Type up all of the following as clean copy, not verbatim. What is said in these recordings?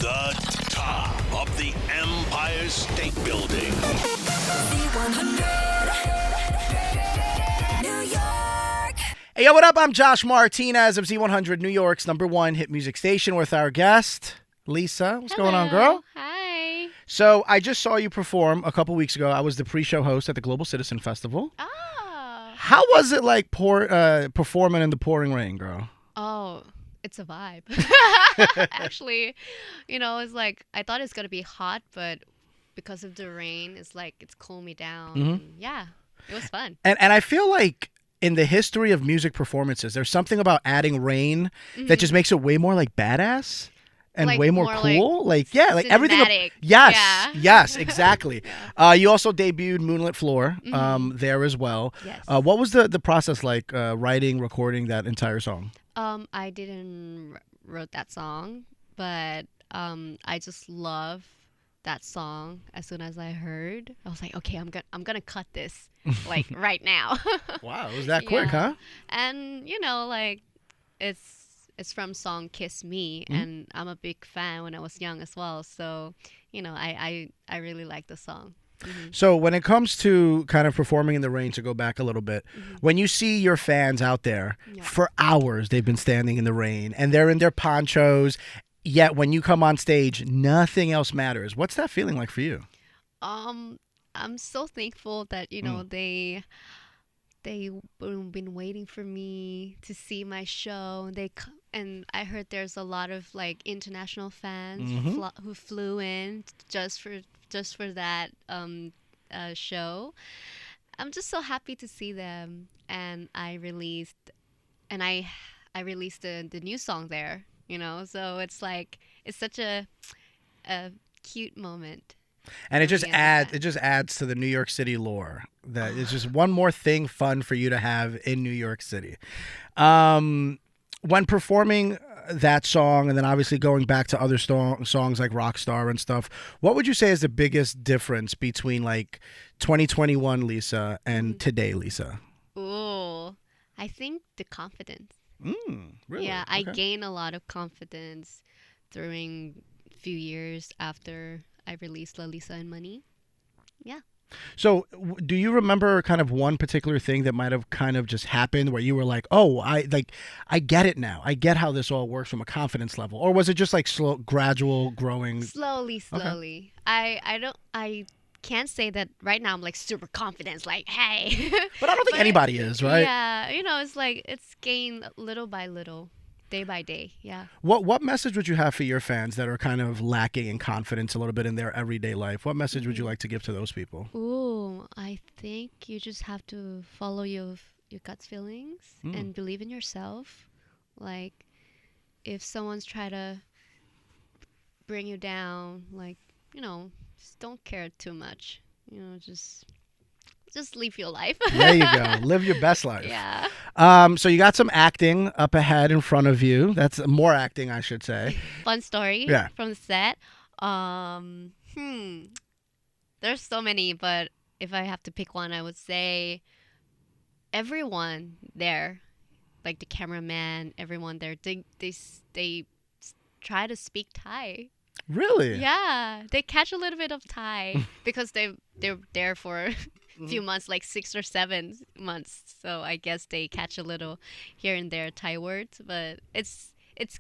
The top of the Empire State Building. Z100 New York. Hey, yo, what up? I'm Josh Martinez of Z100 New York's #1 hit music station with our guest, Lisa. What's going on, girl? Hi. So I just saw you perform a couple weeks ago. I was the pre-show host at the Global Citizen Festival. Oh. How was it like performing in the pouring rain, girl? Oh, it's a vibe. Actually, it's like I thought it's gonna be hot, but because of the rain, it's like it's cooled me down. Mhm. Yeah, it was fun. And I feel like in the history of music performances, there's something about adding rain that just makes it way more like badass and Like, way more more, cool. Like yeah, like everything. cinematic. Yes, Yeah. yes, exactly. You also debuted Moonlit Floor there as well. Yes. What was the process like writing, recording that entire song? I didn't wrote that song, but I just love that song. As soon as I heard, I was like, okay, I'm gonna cut this like right now. Wow, it was that quick, huh? And like it's from song Kiss Me, and I'm a big fan when I was young as well. So I really like the song. So when it comes to kind of performing in the rain, to go back a little bit, when you see your fans out there for hours, they've been standing in the rain and they're in their ponchos, yet when you come on stage, nothing else matters. What's that feeling like for you? I'm so thankful that they been waiting for me to see my show. And I heard there's a lot of like international fans who flew in just for that show. I'm just so happy to see them, and I released the new song there. So it's like it's such a cute moment. And it just Something like that. adds to the New York City lore. That it's just one more thing fun for you to have in New York City. When performing that song, and then obviously going back to other songs like Rockstar and stuff, what would you say is the biggest difference between like 2021 Lisa and today Lisa? Ooh, I think the confidence. Really? Yeah, I Okay. gained a lot of confidence during few years after I released La Lisa and Money. Yeah. So, do you remember kind of one particular thing that might have kind of just happened where you were like, "Oh, I get it now. I get how this all works from a confidence level," or was it just like slow, gradual growing? Slowly. I can't say that right now I'm like super confident, like, hey. But I don't think But anybody is, right? Yeah, it's like it's gained little by little, day by day. Yeah. What message would you have for your fans that are kind of lacking in confidence a little bit in their everyday life? What message would you like to give to those people? Ooh, I think you just have to follow your gut feelings and believe in yourself. Like, if someone's trying to bring you down, like, just don't care too much. Just live your life. There you go. Live your best life. Yeah. So you got some acting up ahead in front of you. That's more acting, I should say. Fun story Yeah. from the set. There's so many, but if I have to pick one, I would say everyone there, like the cameraman, everyone there, they try to speak Thai. Really? Yeah, they catch a little bit of Thai because they're there for a few months, like 6 or 7 months. So I guess they catch a little here and there Thai words, but it's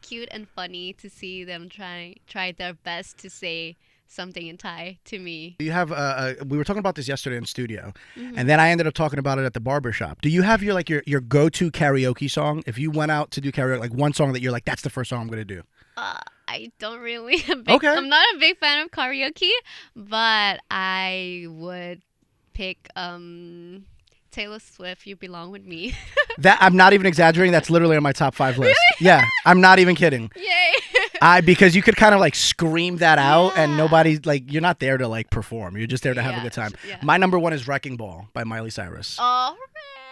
cute and funny to see them try their best to say something in Thai to me. You have we were talking about this yesterday in studio, and then I ended up talking about it at the barber shop. Do you have your go-to karaoke song? If you went out to do karaoke, like one song that you're like, that's the first song I'm gonna do. I don't really. Okay. I'm not a big fan of karaoke, but I would pick Taylor Swift. You Belong with Me. That I'm not even exaggerating. That's literally on my top 5 list. Yeah, I'm not even kidding. Yay! Because you could kind of like scream that out, and nobody like you're not there to like perform. You're just there to have a Yeah, good time. yeah. My #1 is "Wrecking Ball" by Miley Cyrus. Oh,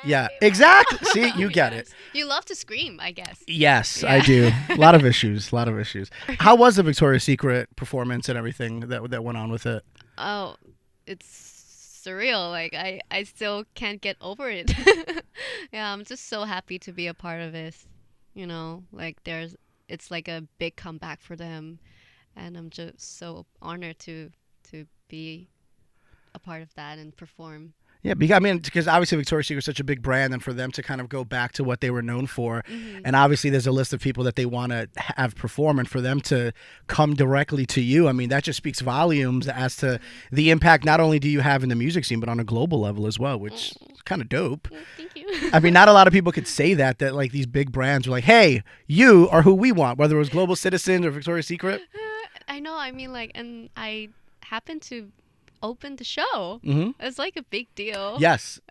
Yeah, exactly. See, you get it. You love to scream, I guess. Yes, Yeah. I do. A lot of issues. How was the Victoria's Secret performance and everything that went on with it? Oh, it's surreal. Like I still can't get over it. Yeah, I'm just so happy to be a part of this. Like it's like a big comeback for them, and I'm just so honored to be a part of that and perform. Yeah, because obviously Victoria's Secret is such a big brand, and for them to kind of go back to what they were known for, and obviously there's a list of people that they want to have perform, and for them to come directly to you, I mean, that just speaks volumes as to the impact not only do you have in the music scene, but on a global level as well, which is kind of dope. Thank you. I mean, not a lot of people could say that like these big brands are like, hey, you are who we want, whether it was Global Citizen or Victoria's Secret. I know. I mean, like, and I happened to open the show. Mm-hmm. It's like a big deal. Yes.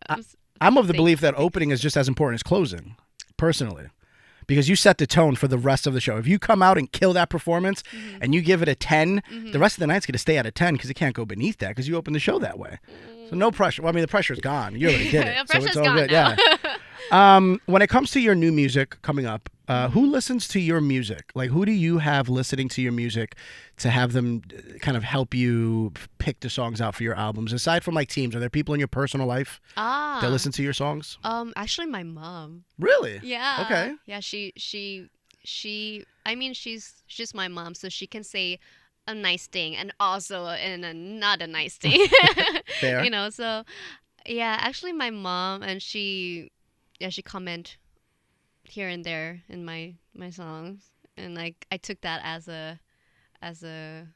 I'm of the belief that opening is just as important as closing, personally, because you set the tone for the rest of the show. If you come out and kill that performance and you give it a 10, the rest of the night's going to stay at a 10 because it can't go beneath that because you opened the show that way. So no pressure. Well, I mean, the pressure's gone. You already did it. The pressure's so it's all gone good. now. Yeah. When it comes to your new music coming up, who listens to your music? Like, who do you have listening to your music to have them kind of help you pick the songs out for your albums? Aside from like teams, are there people in your personal life that listen to your songs? Actually, my mom. Really? Yeah. Okay. Yeah, she. I mean, she's my mom, so she can say a nice thing and also not a nice thing. Fair. You know, so yeah, actually, my mom and she comment here and there in my songs, and like I took that as a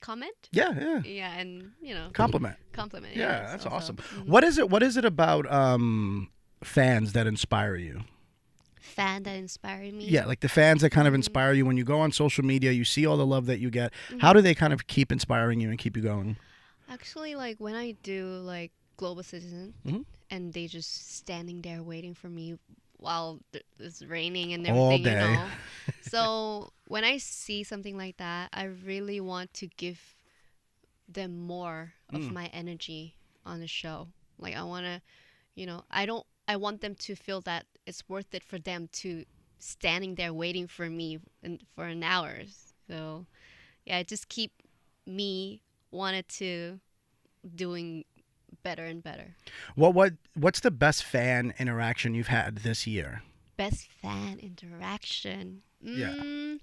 comment. Yeah. Yeah, and Compliment. Yeah, That's so awesome. mhm. What is it about fans that inspire you? Fan that inspired me. Yeah, like the fans that kind of inspire you when you go on social media, you see all the love that you get. How do they kind of keep inspiring you and keep you going? Actually, like when I do like Global Citizen, and they just standing there waiting for me while it's raining and everything, All day. So when I see something like that, I really want to give them more of my energy on the show. Like I want to, I want them to feel that it's worth it for them to standing there waiting for me for an hour. So yeah, it just keep me wanted to doing better and better. What's the best fan interaction you've had this year? Best fan interaction. Yeah.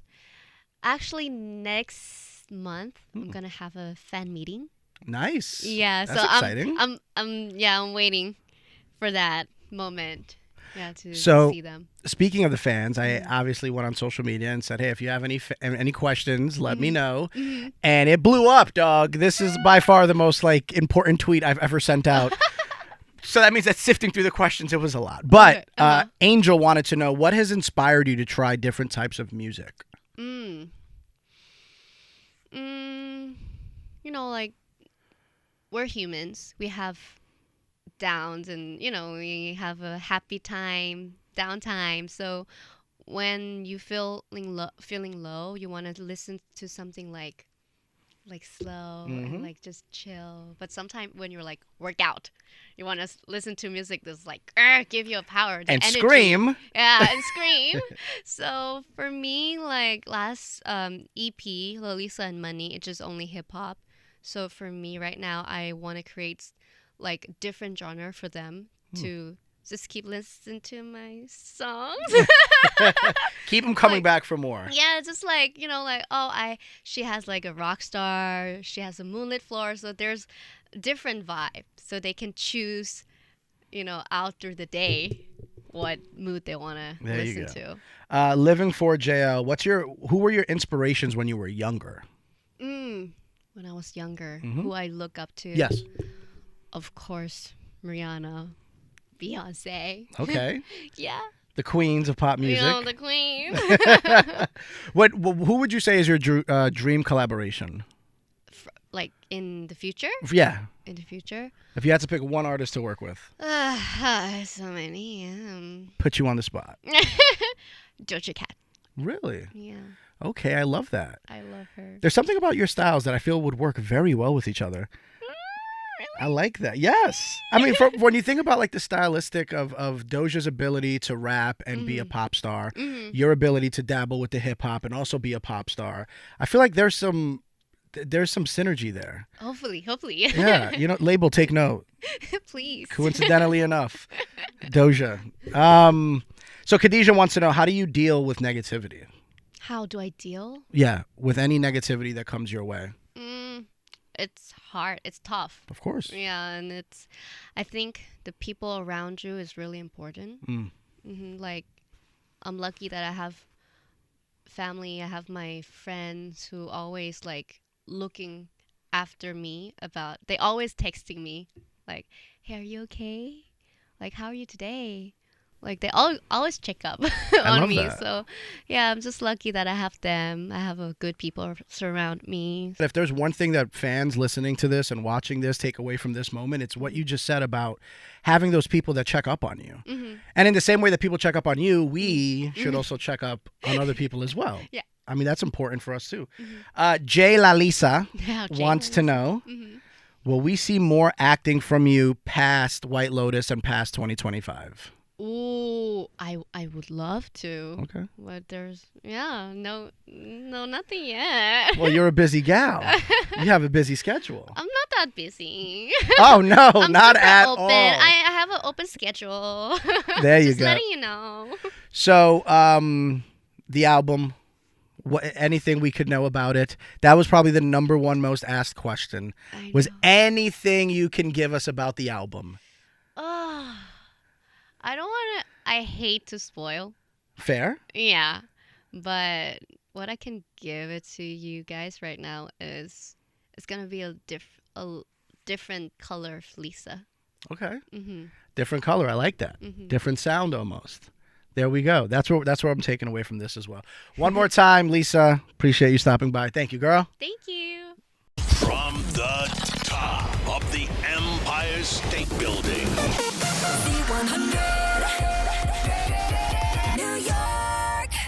Actually, next month I'm gonna have a fan meeting. Nice. Yeah, That's so exciting. I'm waiting for that moment. Yeah, to So, see them. Speaking of the fans, I obviously went on social media and said, hey, if you have any questions, let me know. And it blew up, dog. This is by far the most like important tweet I've ever sent out. So that means that sifting through the questions, it was a lot. But Angel wanted to know, what has inspired you to try different types of music? Like we're humans. We have downs and we have a happy time, downtime. So when you feeling low, you want to listen to something like slow and like just chill. But sometimes when you're like work out, you want to listen to music that's like give you a power And energy. scream. Yeah, and scream. So for me, like last EP, Lalisa and Money, it's just only hip hop. So for me right now, I want to create like different genre for them to just keep listening to my songs. Keep them coming back for more. Yeah, just like she has like a rock star, she has a moonlit floor, so there's different vibe, so they can choose, out through the day what mood they want to listen to. Living for JL, who were your inspirations when you were younger? When I was younger, who I look up to. Yes. Of course, Rihanna, Beyonce. Okay. Yeah. The queens of pop music. The queen. Who would you say is your dream collaboration? Like in the future? Yeah. In the future? If you had to pick one artist to work with. So many. Put you on the spot. Doja Cat. Really? Yeah. Okay, I love that. I love her. There's something about your styles that I feel would work very well with each other. Really? I like that. Yes. I mean, when you think about like the stylistic of Doja's ability to rap and be a pop star, your ability to dabble with the hip hop and also be a pop star, I feel like there's some synergy there. Hopefully. Yeah. Label, take note. Please. Coincidentally enough, Doja. So Khadijah wants to know, how do you deal with negativity? How do I deal? Yeah, with any negativity that comes your way. It's hard. It's tough. Of course. Yeah, and I think the people around you is really important. Like, I'm lucky that I have family. I have my friends who always like looking after me they always texting me like, hey, are you okay? Like, how are you today? Like, they always check up on love me. that. So, yeah, I'm just lucky that I have them. I have a good people surround me. If there's one thing that fans listening to this and watching this take away from this moment, it's what you just said about having those people that check up on you. And in the same way that people check up on you, we should also check up on other people as well. Yeah. I mean, that's important for us too. Jay Lalisa Yeah, Jay wants to know, will we see more acting from you past White Lotus and past 2025? Ooh, I would love to. Okay. But no, nothing yet. Well, you're a busy gal. You have a busy schedule. I'm not that busy. Oh, no, I'm not super at open. all. I have an open schedule. There you Just go. letting you know. So, the album, anything we could know about it? That was probably the number one most asked question. Was know. anything you can give us about the album? Oh, I don't want to. I hate to spoil. Fair? Yeah, but what I can give it to you guys right now is it's gonna be a different color of Lisa. Okay. Mm-hmm. Different color. I like that. Different sound almost. There we go. That's what I'm taking away from this as well. One more time, Lisa. Appreciate you stopping by. Thank you, girl. Thank you. From the top of the Empire State Building. Z100.